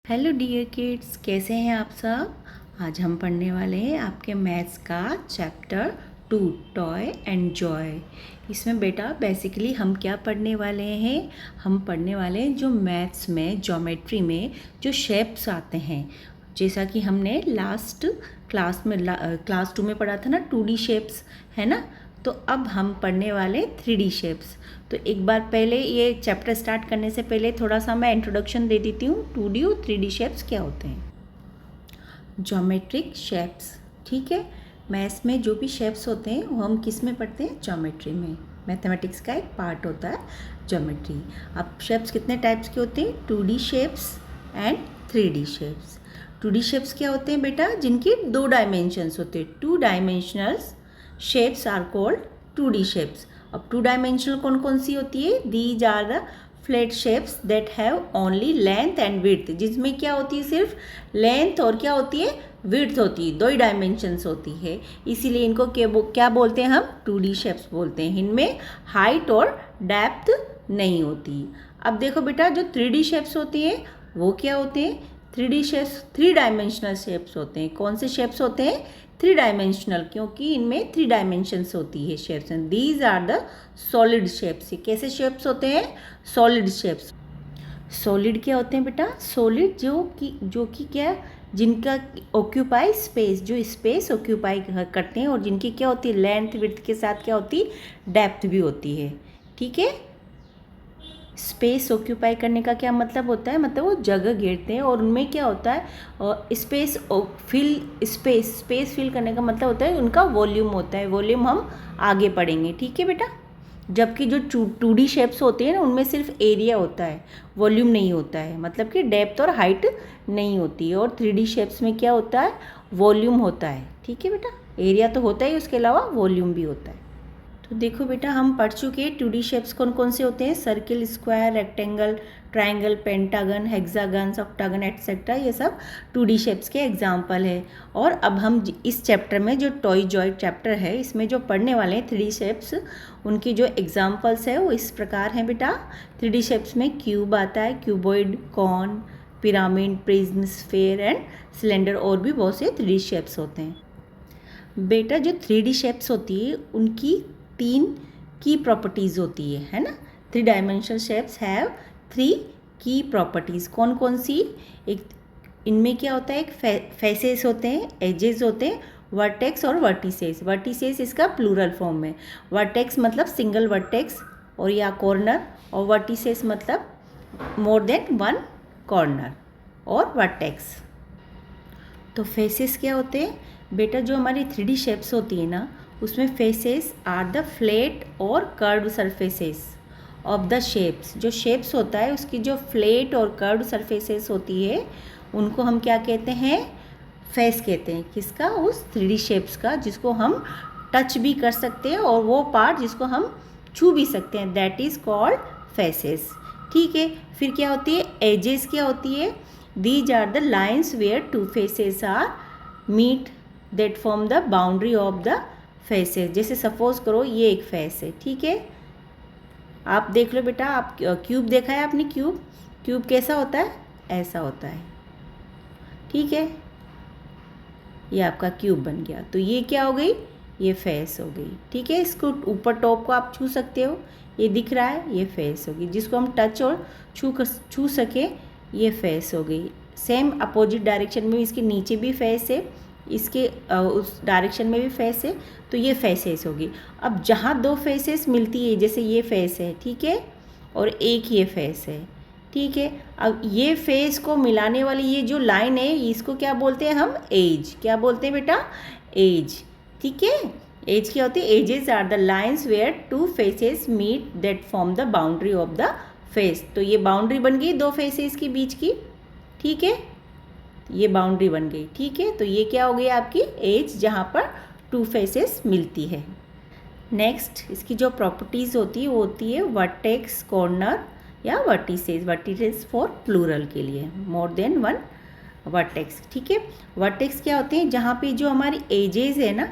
Hello dear kids, कैसे हैं आप सब। आज हम पढ़ने वाले हैं आपके मैथ्स का चैप्टर 2 टॉय एंड जॉय। इसमें बेटा बेसिकली हम क्या पढ़ने वाले हैं, हम पढ़ने वाले हैं जो मैथ्स में ज्योमेट्री में जो शेप्स आते हैं। जैसा कि हमने लास्ट क्लास में क्लास 2 में पढ़ा था ना 2D शेप्स, है ना। तो अब हम पढ़ने वाले 3D शेप्स। तो एक बार पहले ये चैप्टर स्टार्ट करने से पहले थोड़ा सा मैं इंट्रोडक्शन दे देती हूँ 2D और 3D शेप्स क्या होते हैं। ज्योमेट्रिक शेप्स, ठीक है। मैथ्स में जो भी शेप्स होते हैं वो हम किस में पढ़ते हैं, ज्योमेट्री में। मैथमेटिक्स का एक पार्ट होता है ज्योमेट्री। अब शेप्स कितने टाइप्स के होते हैं, 2D shapes and 3D shapes. 2D shapes क्या होते हैं बेटा, जिनके 2 डायमेंशंस होते हैं। 2 dimensional shapes are called 2D shapes. अब 2 डायमेंशनल कौन कौन सी होती है, these are the flat shapes that have only length and width, जिसमें क्या होती है, सिर्फ लेंथ और क्या होती है, विड्थ होती है। 2 ही डायमेंशंस होती है, इसीलिए इनको क्या बोलते हैं, हम 2D शेप्स बोलते हैं। इनमें हाइट और डेप्थ नहीं होती। अब देखो बेटा, जो 3D शेप्स होती है वो क्या होते हैं, 3D शेप्स 3 डायमेंशनल शेप्स होते हैं। कौन से शेप्स होते हैं, 3 डायमेंशनल, क्योंकि इनमें 3 डायमेंशंस होती है shapes. And these are the solid shapes. ये कैसे शेप्स होते हैं, सॉलिड शेप्स। सॉलिड क्या होते हैं बेटा, सॉलिड जो कि क्या, जिनका ऑक्यूपाई स्पेस, जो स्पेस ऑक्यूपाई करते हैं और जिनकी क्या होती है, लेंथ विड्थ के साथ क्या होती है, डेप्थ भी होती है, ठीक है। स्पेस ऑक्यूपाई करने का क्या मतलब होता है, मतलब वो जगह घेरते हैं और उनमें क्या होता है, स्पेस फिल करने का मतलब होता है उनका वॉल्यूम होता है। वॉल्यूम हम आगे पढ़ेंगे, ठीक है बेटा। जबकि जो 2D शेप्स होते हैं ना, उनमें सिर्फ एरिया होता है, वॉल्यूम नहीं होता है, मतलब कि डेप्थ और हाइट नहीं होती है। और 3D शेप्स में क्या होता है, वॉल्यूम होता है, ठीक है बेटा। एरिया तो होता है, उसके अलावा वॉल्यूम भी होता है। तो देखो बेटा, हम पढ़ चुके हैं 2D शेप्स कौन कौन से होते हैं, circle, square, rectangle, triangle, pentagon, hexagon, octagon etcetera. ये सब 2D शेप्स के एग्जाम्पल है। और अब हम इस चैप्टर में, जो टॉय जॉय चैप्टर है, इसमें जो पढ़ने वाले हैं 3D शेप्स, उनकी जो एग्जाम्पल्स है वो इस प्रकार हैं बेटा। 3D शेप्स में क्यूब आता है, cuboid, cone, pyramid, prism, sphere and cylinder, और भी बहुत से 3D शेप्स होते हैं। बेटा, जो 3D शेप्स होती है उनकी 3 की प्रॉपर्टीज़ होती है ना। 3 डायमेंशनल शेप्स हैव 3 की प्रॉपर्टीज़। कौन कौन सी, एक इनमें क्या होता है, एक फेसेस होते हैं, एजेस होते हैं, वर्टेक्स और वर्टिसेस। वर्टिसेस इसका प्लूरल फॉर्म है। वर्टेक्स मतलब सिंगल वर्टेक्स और या कॉर्नर, और वर्टिसेस मतलब मोर देन 1 कॉर्नर और वर्टेक्स। तो फेसेस क्या होते हैं बेटा, जो हमारी 3D शेप्स होती है ना, उसमें फेसेस आर द फ्लैट और curved surfaces of the shapes. जो शेप्स होता है उसकी जो फ्लैट और कर्व्ड सरफेसेस होती है, उनको हम क्या कहते हैं, फेस कहते हैं। किसका, उस 3D शेप्स का, जिसको हम टच भी कर सकते हैं और वो पार्ट जिसको हम छू भी सकते हैं, दैट इज़ कॉल्ड फेसेस, ठीक है। फिर क्या होती है, एजेस क्या होती है, these are the lines where 2 faces are meet that form the boundary of the faces. जैसे सपोज करो ये एक फेस है, ठीक है। आप देख लो बेटा, आप क्यूब देखा है आपने, क्यूब कैसा होता है, ऐसा होता है, ठीक है। ये आपका क्यूब बन गया। तो ये क्या हो गई, ये फेस हो गई, ठीक है। इसको ऊपर टॉप को आप छू सकते हो, ये दिख रहा है, ये फेस होगी। जिसको हम टच और छू सके, ये फेस हो गई। सेम अपोजिट डायरेक्शन में इसके नीचे भी फेस है, इसके उस डायरेक्शन में भी फेस है, तो ये फेसेस होगी। अब जहाँ 2 फेसेस मिलती है, जैसे ये फेस है, ठीक है, और एक ये फेस है, ठीक है। अब ये फेस को मिलाने वाली ये जो लाइन है, इसको क्या बोलते हैं हम, एज। क्या बोलते हैं बेटा, एज, ठीक है। एज क्या होती है, edges are the lines where 2 faces meet that form the boundary of the face. तो ये बाउंड्री बन गई 2 फेसेस के बीच की, ठीक है, ये बाउंड्री बन गई, ठीक है। तो ये क्या हो गई आपकी एज, जहाँ पर 2 फेसेस मिलती है। नेक्स्ट, इसकी जो प्रॉपर्टीज़ होती है वो होती है वर्टेक्स, कॉर्नर या वर्टिसेस। वर्टिसेस फॉर प्लूरल के लिए, मोर देन 1 वर्टेक्स, ठीक है। वर्टेक्स क्या होते हैं, जहाँ पे जो हमारी एजेस है ना,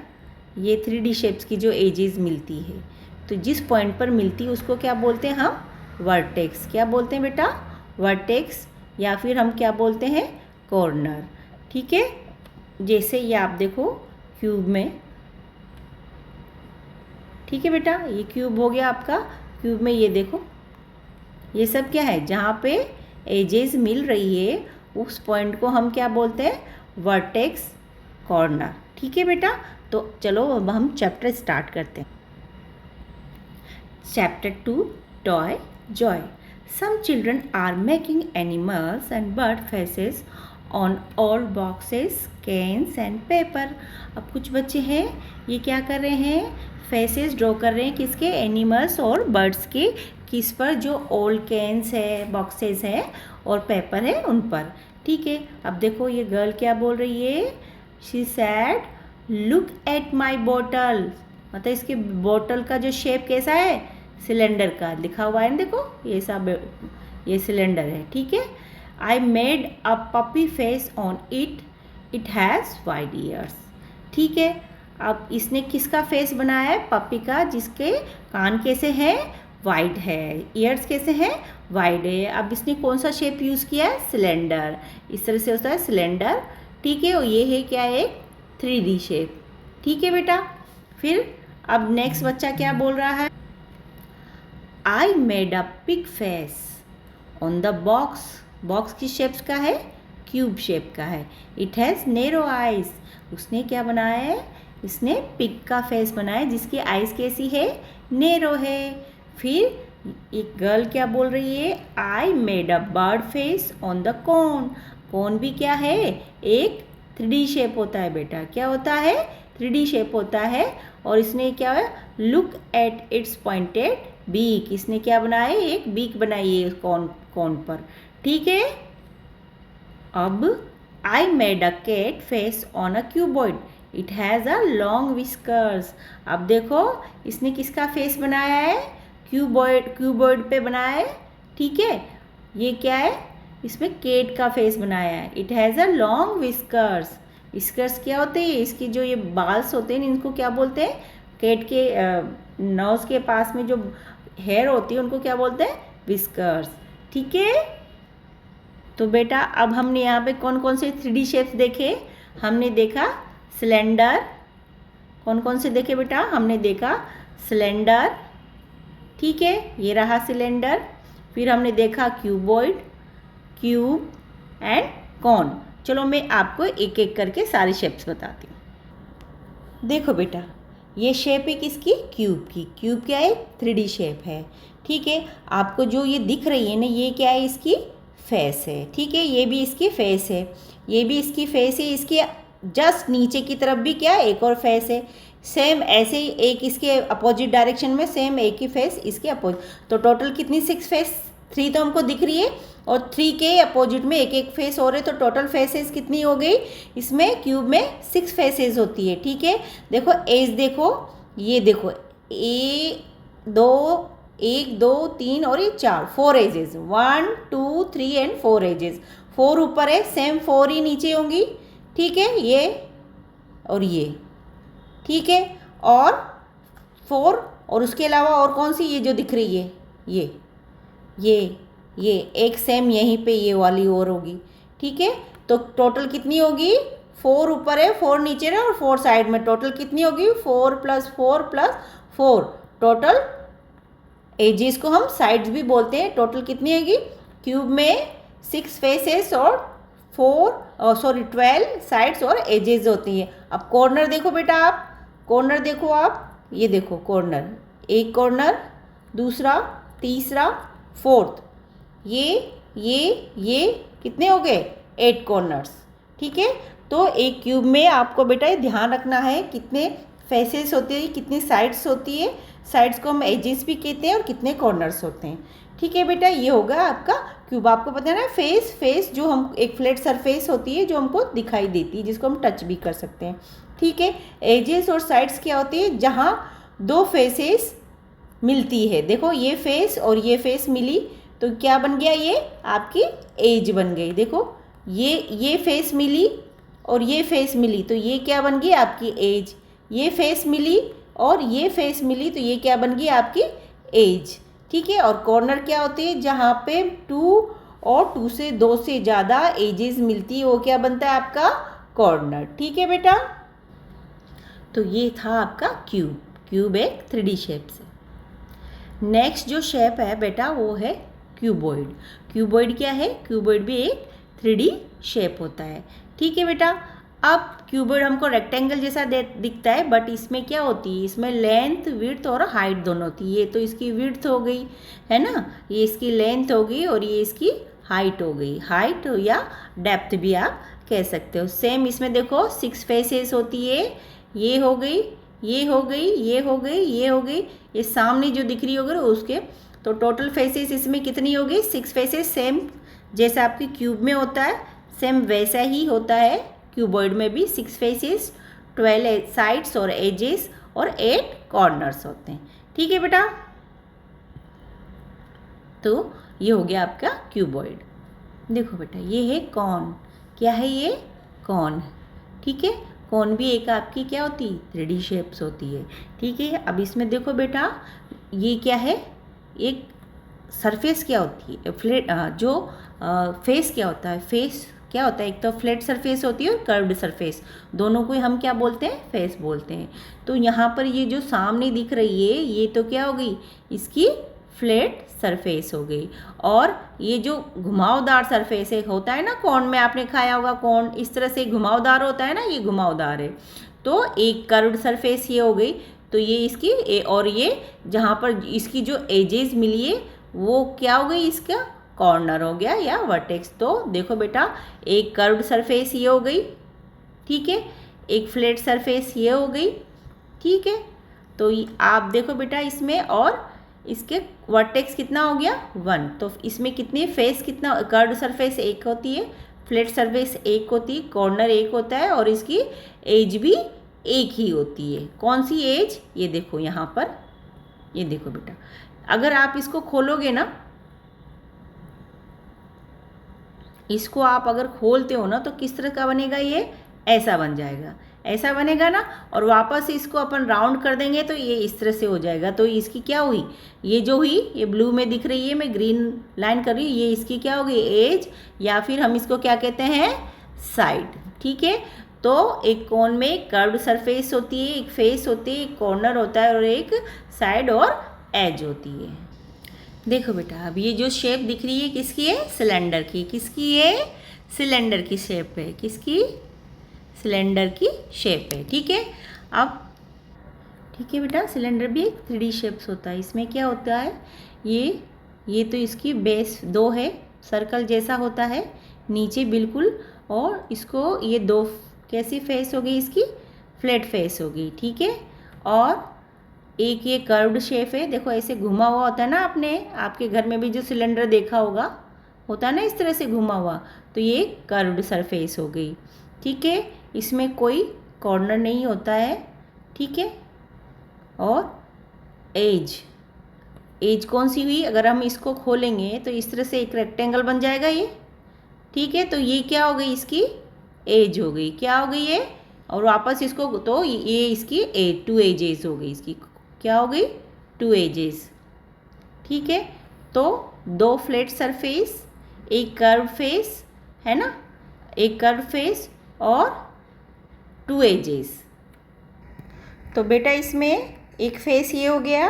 ये 3D शेप्स की जो एजेस मिलती है, तो जिस पॉइंट पर मिलती है उसको क्या बोलते हैं हम, वर्टेक्स। क्या बोलते हैं बेटा, वर्टेक्स। या फिर हम क्या बोलते हैं, कॉर्नर। ठीक है, जैसे ये आप देखो क्यूब में। ठीक है बेटा, ये क्यूब हो गया आपका। क्यूब में ये देखो, ये सब क्या है, जहाँ पे एजेस मिल रही है उस पॉइंट को हम क्या बोलते हैं, वर्टेक्स कॉर्नर। ठीक है बेटा, तो चलो अब हम चैप्टर स्टार्ट करते हैं। Chapter 2, toy Joy. Some children are making animals and bird faces on old boxes, cans and paper. अब कुछ बच्चे हैं, ये क्या कर रहे हैं, फेसेस ड्रॉ कर रहे हैं, किसके, एनिमल्स और बर्ड्स के। किस पर, जो ओल्ड कैंस है, बॉक्सेस है और पेपर है उन पर। ठीक है, अब देखो ये गर्ल क्या बोल रही है, she said look at my bottle. मतलब इसके बॉटल का जो शेप कैसा है, सिलेंडर का लिखा हुआ है ना, देखो ये सब, ये सिलेंडर है। ठीक है, आई made a puppy face on it, it has wide years. ठीक है, अब इसने किसका फेस बनाया है, पपी का, जिसके कान कैसे हैं, वाइड है, ईयर्स कैसे हैं, वाइड है। अब इसने कौन सा शेप यूज़ किया है, सिलेंडर। इस तरह से होता है सिलेंडर। ठीक है, और ये है क्या, एक 3D शेप। ठीक है बेटा, फिर अब नेक्स्ट बच्चा क्या बोल रहा है, I made a pig face on the box. Box किस शेप का है, क्यूब शेप का है। It has narrow eyes. उसने क्या बनाया है, इसने पिग का फेस बनाया है, जिसकी आइज कैसी है, नेरो है। फिर एक गर्ल क्या बोल रही है, I made a bird face on the cone. कौन भी क्या है, एक 3D शेप होता है बेटा। क्या होता है, 3D शेप होता है। और इसने क्या है, look at its pointed beak. इसने क्या बनाया है, एक बीक बनाई है कौन पर। ठीक है, अब I made a cat face on a cuboid, it has a long whiskers. अब देखो इसने किसका फेस बनाया है, क्यूबॉइड पे बनाया है। ठीक है, ये क्या है, इसमें कैट का फेस बनाया है। It has a long whiskers. Whiskers क्या होते हैं, इसकी जो ये बाल्स होते हैं इनको क्या बोलते हैं, कैट के नोज के पास में जो हेयर होती है उनको क्या बोलते हैं, विस्कर्स। ठीक है, तो बेटा अब हमने यहाँ पे कौन कौन से 3D शेप्स देखे, हमने देखा सिलेंडर। कौन कौन से देखे बेटा, हमने देखा सिलेंडर। ठीक है, ये रहा सिलेंडर। फिर हमने देखा क्यूबॉइड, क्यूब एंड कॉन। चलो मैं आपको एक एक करके सारे शेप्स बताती हूँ। देखो बेटा, ये शेप है किसकी, क्यूब की। क्यूब क्या है, 3D शेप है। ठीक है, आपको जो ये दिख रही है ना, ये क्या है, इसकी फेस है। ठीक है, ये भी इसकी फेस है, ये भी इसकी फेस है। इसके जस्ट नीचे की तरफ भी क्या है, एक और फेस है। सेम ऐसे ही एक इसके अपोजिट डायरेक्शन में सेम एक ही फेस इसके अपोजिट। तो टोटल कितनी 6 फेस, 3 तो हमको दिख रही है और 3 के अपोजिट में एक एक फेस हो रहे, तो टोटल फेसेस कितनी हो गई, इसमें क्यूब में 6 फेसेस होती है। ठीक है, देखो एज देखो, ये देखो एक दो तीन और ये 4 एजेस, 1 2 3 एंड 4 एजेस। 4 ऊपर है, सेम 4 ही नीचे होंगी। ठीक है, ये और ये। ठीक है, और 4 और उसके अलावा और कौन सी, ये जो दिख रही है, ये एक सेम यहीं पे ये वाली और होगी। ठीक है, तो टोटल कितनी होगी, 4 ऊपर है, 4 नीचे है और 4 साइड में। टोटल कितनी होगी, 4 + 4 + 4। टोटल एजेस को हम साइड्स भी बोलते हैं। टोटल कितनी होगी, क्यूब में 6 फेसेस और 12 साइड्स और एजेस होती हैं। अब कॉर्नर देखो बेटा, आप कॉर्नर देखो, आप ये देखो कॉर्नर, एक कॉर्नर, दूसरा, तीसरा, 4th, ये कितने हो गए, 8 कॉर्नर्स। ठीक है, तो एक क्यूब में आपको बेटा ये ध्यान रखना है कितने फेसेस होते हैं, कितनी साइड्स होती है। साइड्स को हम एजेस भी कहते हैं और कितने कॉर्नर्स होते हैं। ठीक है बेटा, ये होगा आपका क्यूब। आपको पता है ना, फेस जो हम एक फ्लैट सरफेस होती है जो हमको दिखाई देती है, जिसको हम टच भी कर सकते हैं। ठीक है, एजेस और साइड्स क्या होती है, जहाँ 2 फेसेस मिलती है। देखो ये फेस और ये फेस मिली तो क्या बन गया, ये आपकी एज बन गई। देखो ये फेस मिली और ये फेस मिली तो ये क्या बन गई, आपकी एज। ये फेस मिली और ये फेस मिली तो ये क्या बन गई, आपकी एज। ठीक है, और कॉर्नर क्या होती है, जहाँ पे 2 और 2 से ज़्यादा एजेस मिलती है वो क्या बनता है आपका कॉर्नर। ठीक है बेटा, तो ये था आपका क्यूब। क्यूब एक 3D शेप से। नेक्स्ट जो शेप है बेटा वो है क्यूबॉइड। क्यूबॉइड क्या है, क्यूबॉइड भी एक 3D शेप होता है। ठीक है बेटा, अब क्यूबॉइड हमको रेक्टेंगल जैसा दिखता है, बट इसमें क्या होती है, इसमें लेंथ विड्थ और हाइट दोनों होती है। ये तो इसकी विड्थ हो गई है ना, ये इसकी लेंथ हो गई और ये इसकी हाइट हो गई। हाइट या डेप्थ भी आप कह सकते हो। सेम इसमें देखो 6 फेसेस होती है, ये हो गई, ये हो गई, ये हो गई, ये हो गई, ये सामने जो दिख रही होगी उसके, तो टोटल फेसेस इसमें कितनी होगी 6 फेसेस। सेम जैसा आपकी क्यूब में होता है सेम वैसा ही होता है क्यूबॉइड में भी 6 फेसेस, 12 साइड्स और एजेस और 8 कॉर्नर्स होते हैं। ठीक है बेटा, तो ये हो गया आपका क्यूबॉइड। देखो बेटा ये है कॉन। क्या है ये, कॉन। ठीक है, कॉन भी एक आपकी क्या होती है 3D शेप्स होती है। ठीक है, अब इसमें देखो बेटा ये क्या है, एक सरफेस क्या होती है, फ्लैट जो फेस क्या होता है, फेस क्या होता है, एक तो फ्लैट सरफेस होती है और कर्व्ड सरफेस, दोनों को हम क्या बोलते हैं, फेस बोलते हैं। तो यहाँ पर ये जो सामने दिख रही है ये तो क्या हो गई, इसकी फ्लैट सरफेस हो गई। और ये जो घुमावदार सरफेस है होता है ना, कॉर्न में आपने खाया होगा, कॉर्न इस तरह से घुमावदार होता है ना, ये घुमावदार है। तो एक कर्व्ड सरफेस ये हो गई, तो ये इसकी और ये जहाँ पर इसकी जो एजेस मिली है वो क्या हो गई, इसका कॉर्नर हो गया या वर्टेक्स। तो देखो बेटा एक कर्व्ड सरफेस ये हो गई, ठीक है, एक फ्लैट सरफेस ये हो गई। ठीक है, तो आप देखो बेटा इसमें, और इसके वर्टेक्स कितना हो गया 1। तो इसमें कितनी फेस, कितना कर्व्ड सरफेस एक होती है, फ्लैट सरफेस एक होती है, कॉर्नर एक होता है और इसकी एज भी एक ही होती है। कौन सी एज, ये देखो यहाँ पर, ये देखो बेटा अगर आप इसको खोलोगे ना, इसको आप अगर खोलते हो ना तो किस तरह का बनेगा, ये ऐसा बन जाएगा, ऐसा बनेगा ना। और वापस इसको अपन राउंड कर देंगे तो ये इस तरह से हो जाएगा। तो इसकी क्या हुई, ये जो हुई ये ब्लू में दिख रही है, मैं ग्रीन लाइन कर रही हूँ, ये इसकी क्या होगी एज, या फिर हम इसको क्या कहते हैं साइड। ठीक है, तो एक कोन में एक कर्व्ड सरफेस होती है, एक फेस होती है, एक कॉर्नर होता है और एक साइड और एज होती है। देखो बेटा अब ये जो शेप दिख रही है किसकी है, सिलेंडर की। किसकी है, सिलेंडर की शेप है। किसकी, सिलेंडर की शेप है। ठीक है, अब ठीक है बेटा सिलेंडर भी एक 3D शेप्स होता है। इसमें क्या होता है, ये तो इसकी बेस 2 है, सर्कल जैसा होता है नीचे बिल्कुल, और इसको ये 2 कैसी फेस हो गई, इसकी फ्लैट फेस हो गई। ठीक है, और एक ये कर्व्ड शेप है, देखो ऐसे घुमा हुआ होता है ना, आपने आपके घर में भी जो सिलेंडर देखा होगा होता है ना इस तरह से घुमा हुआ, तो ये कर्व्ड सरफेस हो गई। ठीक है, इसमें कोई कॉर्नर नहीं होता है। ठीक है, और एज कौन सी हुई, अगर हम इसको खोलेंगे तो इस तरह से एक रेक्टेंगल बन जाएगा ये। ठीक है, तो ये क्या हो गई, इसकी एज हो गई। क्या हो गई ये, और वापस इसको, तो ये इसकी 2 एजेस हो गई, इसकी क्या हो गई 2 एजेस। ठीक है, तो 2 फ्लैट सरफेस, एक कर्व फेस है ना, एक कर्व फेस और 2 एजेस। तो बेटा इसमें एक फेस ये हो गया,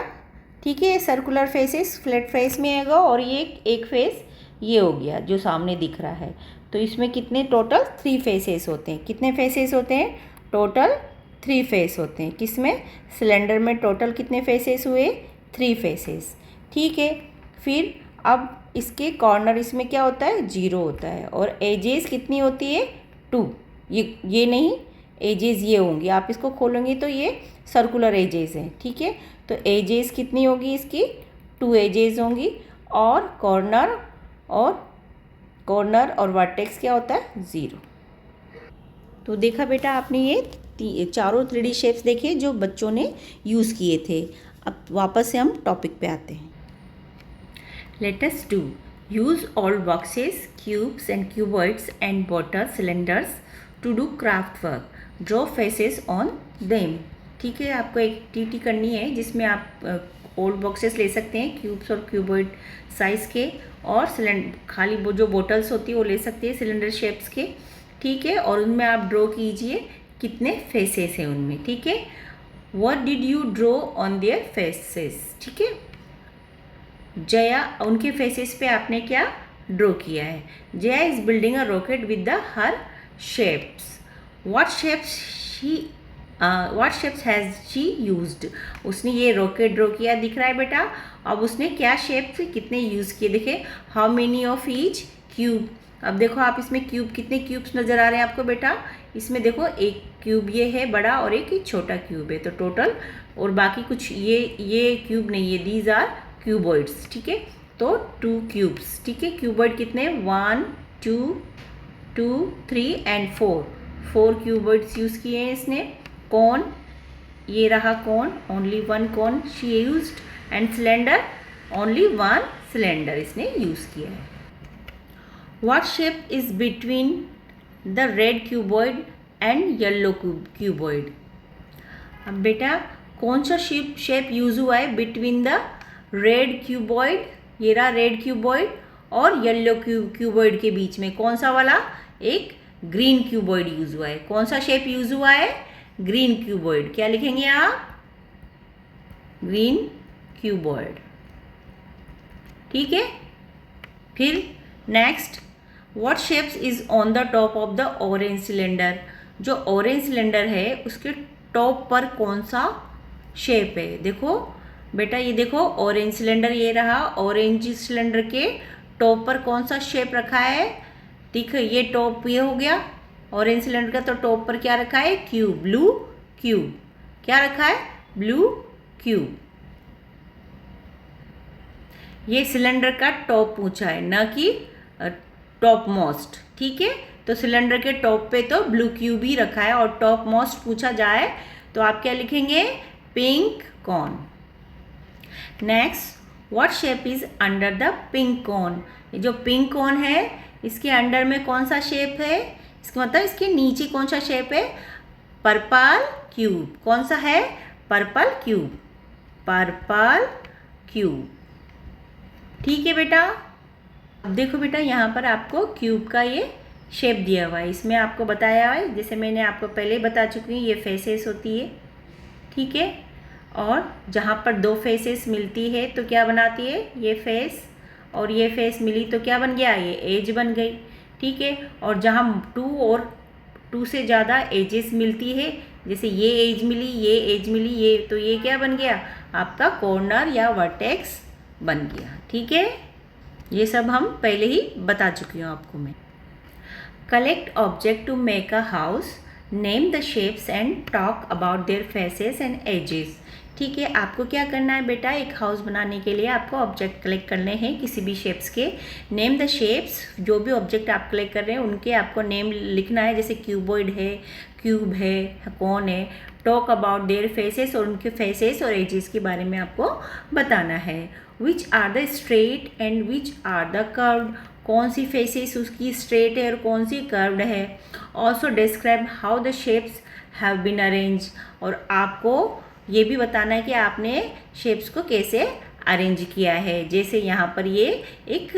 ठीक है, सर्कुलर फेसेस फ्लैट फेस में आएगा, और ये एक फेस ये हो गया जो सामने दिख रहा है। तो इसमें कितने टोटल 3 फेसेस होते हैं। कितने फेसेस होते हैं, टोटल 3 फेस होते हैं। किसमें, सिलेंडर में टोटल कितने फेसेस हुए, 3 फेसेस। ठीक है, फिर अब इसके कॉर्नर इसमें क्या होता है 0 होता है, और एजेस कितनी होती है 2। ये नहीं, एजेस ये होंगी, आप इसको खोलेंगे तो ये सर्कुलर एजेस हैं। ठीक है, तो एजेस कितनी होगी इसकी 2 एजेस होंगी, और कॉर्नर और वर्टेक्स क्या होता है 0। तो देखा बेटा आपने ये चारों 3D शेप्स देखे जो बच्चों ने यूज़ किए थे। अब वापस से हम टॉपिक पे आते हैं। Let us do use all boxes, cubes and cuboids and water cylinders to do craft work, draw faces on them. ठीक है, आपको एक एक्टिविटी करनी है जिसमें आप ओल्ड बॉक्सेस ले सकते हैं क्यूब्स और क्यूबॉइड साइज़ के, और खाली वो जो बोटल्स होती है वो ले सकते हैं सिलेंडर शेप्स के, ठीक है। और उनमें आप ड्रॉ कीजिए कितने फेसेस हैं उनमें, ठीक है। What did you draw on their faces, ठीक है। जया, उनके फेसेस पे आपने क्या ड्रॉ किया है। Jaya is building a rocket with the her shapes. What shapes has she used. उसने ये रॉकेट ड्रॉ किया दिख रहा है बेटा। अब उसने क्या शेप्स कितने यूज़ किए, देखे how many of each cube. अब देखो आप इसमें क्यूब, कितने क्यूब्स नज़र आ रहे हैं आपको बेटा। इसमें देखो एक क्यूब ये है बड़ा और एक छोटा क्यूब है, तो टोटल, और बाकी कुछ ये क्यूब नहीं है, दीज आर क्यूबॉइड्स, ठीक है। तो 2 क्यूब्स, ठीक है। क्यूबॉइड कितने 1 2 2 3 एंड 4 क्यूबॉइड्स यूज़ किए हैं इसने। कौन, ये रहा कौन, ओनली 1 कौन she used, and cylinder only 1 cylinder इसने यूज़ किया है। What shape is between the red cuboid and yellow cuboid. अब बेटा कौन सा शेप यूज हुआ है बिटवीन द रेड क्यूबॉइड, ये रहा रेड क्यूबॉइड, और येलो क्यूबॉइड के बीच में कौन सा वाला, एक ग्रीन क्यूबॉइड यूज हुआ है। कौन सा शेप यूज हुआ है, ग्रीन क्यूबॉइड। क्या लिखेंगे आप, ग्रीन क्यूबॉइड, ठीक है। फिर next, what shapes is on the top of the orange cylinder. जो ऑरेंज सिलेंडर है उसके टॉप पर कौन सा शेप है। देखो बेटा ये देखो ऑरेंज सिलेंडर ये रहा, ऑरेंज सिलेंडर के टॉप पर कौन सा शेप रखा है, ठीक है। ये टॉप ये हो गया ऑरेंज सिलेंडर का, तो टॉप पर क्या रखा है, क्यूब, ब्लू क्यूब। क्या रखा है, ब्लू क्यूब। ये सिलेंडर का टॉप पूछा है, न कि टॉप मोस्ट, ठीक है। तो सिलेंडर के टॉप पे तो ब्लू क्यूब ही रखा है, और टॉप मोस्ट पूछा जाए तो आप क्या लिखेंगे, pink corn. Next, what shape is under the pink corn. ये जो पिंक कॉर्न है इसके अंडर में कौन सा शेप है, इसका मतलब इसके नीचे कौन सा शेप है, पर्पल क्यूब। कौन सा है, पर्पल क्यूब, पर्पल क्यूब, ठीक है बेटा। अब देखो बेटा यहाँ पर आपको क्यूब का ये शेप दिया हुआ है, इसमें आपको बताया हुआ है, जैसे मैंने आपको पहले बता चुकी हूँ, ये फेसेस होती है, ठीक है। और जहाँ पर 2 फेसेस मिलती है तो क्या बनाती है, ये फेस और ये फेस मिली तो क्या बन गया, ये एज बन गई, ठीक है। और जहाँ 2 और 2 से ज़्यादा एजेस मिलती है, जैसे ये एज मिली, ये एज मिली, ये, तो ये क्या बन गया, आपका कॉर्नर या वर्टेक्स बन गया, ठीक है। ये सब हम पहले ही बता चुकी हूँ आपको मैं। Collect object to make a house, name the shapes and talk about their faces and edges, ठीक है। आपको क्या करना है बेटा, एक हाउस बनाने के लिए आपको ऑब्जेक्ट कलेक्ट करने हैं किसी भी शेप्स के। नेम द शेप्स, जो भी ऑब्जेक्ट आप कलेक्ट कर रहे हैं उनके आपको नेम लिखना है, जैसे क्यूबॉइड है, क्यूब है, कौन है। टॉक अबाउट देयर फेसेस, और उनके फेसेस और एजेस के बारे में आपको बताना है। Which are the straight and which are the curved, कौन सी फेसेस उसकी स्ट्रेट है और कौन सी कर्व्ड है। Also describe how the shapes have been arrange, और आपको ये भी बताना है कि आपने शेप्स को कैसे अरेंज किया है। जैसे यहाँ पर ये एक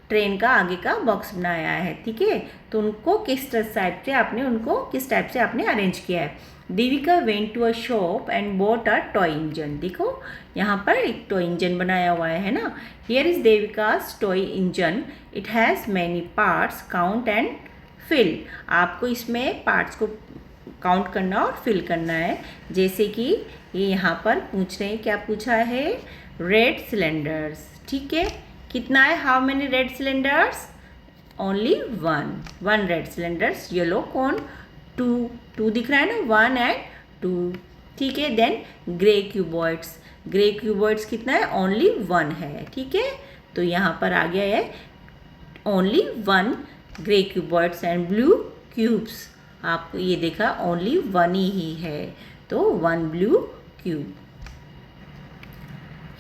ट्रेन का आगे का बॉक्स बनाया है, ठीक है, तो उनको किस टाइप से आपने अरेंज किया है। Devika went to a shop and bought a toy engine, देखो यहाँ पर एक टॉय इंजन बनाया हुआ है ना। Here is Devika's toy engine, it has many parts, count and fill. आपको इसमें पार्ट्स को काउंट करना और फिल करना है। जैसे कि ये यहाँ पर पूछ रहे हैं, क्या पूछा है, रेड सिलेंडर्स, ठीक है। कितना है, how many red cylinders, only 1 red cylinders. Yellow कौन, 2 दिख रहा है ना, 1 एंड 2, ठीक है। देन ग्रे क्यूबॉइड्स कितना है, ओनली 1 है, ठीक है। तो यहाँ पर आ गया है only 1 grey cuboids and blue cubes. आपको ये देखा ओनली 1 ही है, तो 1 blue cube.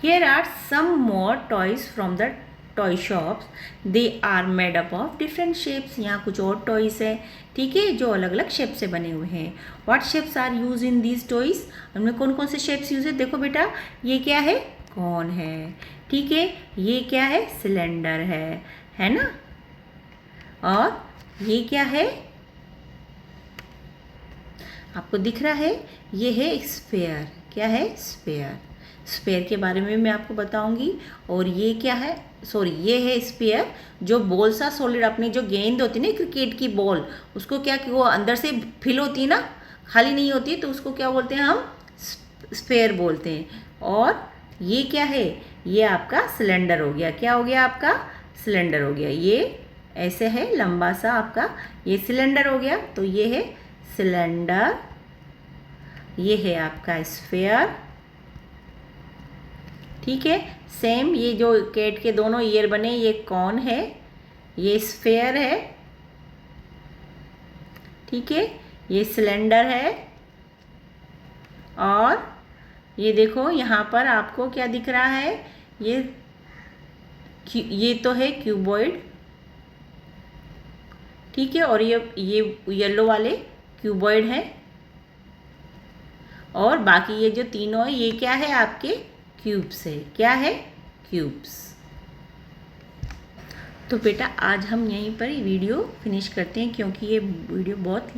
Here are some more toys from the toy shops. They are made up of different shapes. यहाँ कुछ और टॉयस है, ठीक है, जो अलग अलग शेप से बने हुए हैं। What shapes are used in these toys? उनमें कौन कौन से शेप्स यूज है, देखो बेटा ये क्या है, कौन है। ठीक है, ये क्या है, सिलेंडर है ना। और ये क्या है, आपको दिख रहा है, ये है स्फेयर। क्या है, स्फेयर। स्फेयर के बारे में मैं आपको बताऊंगी। और ये क्या है, सॉरी, ये है स्फेयर, जो बॉल सा सॉलिड, अपनी जो गेंद होती है ना क्रिकेट की बॉल, उसको क्या कि वो अंदर से फिल होती है ना, खाली नहीं होती, तो उसको क्या बोलते हैं हम, स्फेयर बोलते हैं। और ये क्या है, ये आपका सिलेंडर हो गया। क्या हो गया आपका, सिलेंडर हो गया। ये ऐसे है लंबा सा आपका, ये सिलेंडर हो गया। तो ये है सिलेंडर, ये है आपका स्फेयर। ठीक है, सेम ये जो कैट के दोनों ईयर बने, ये कौन है, ये स्फेयर है। ठीक है, ये सिलेंडर है। और ये देखो यहाँ पर आपको क्या दिख रहा है, ये तो है क्यूबॉइड। ठीक है, और ये येलो वाले क्यूबॉइड हैं। और बाकी ये जो तीनों है, ये क्या है, आपके क्यूब्स है। क्या है, क्यूब्स। तो बेटा आज हम यहीं पर वीडियो फिनिश करते हैं, क्योंकि ये वीडियो बहुत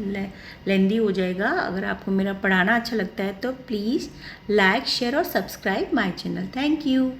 लेंदी हो जाएगा। अगर आपको मेरा पढ़ाना अच्छा लगता है तो प्लीज़ लाइक, शेयर और subscribe my channel. Thank you.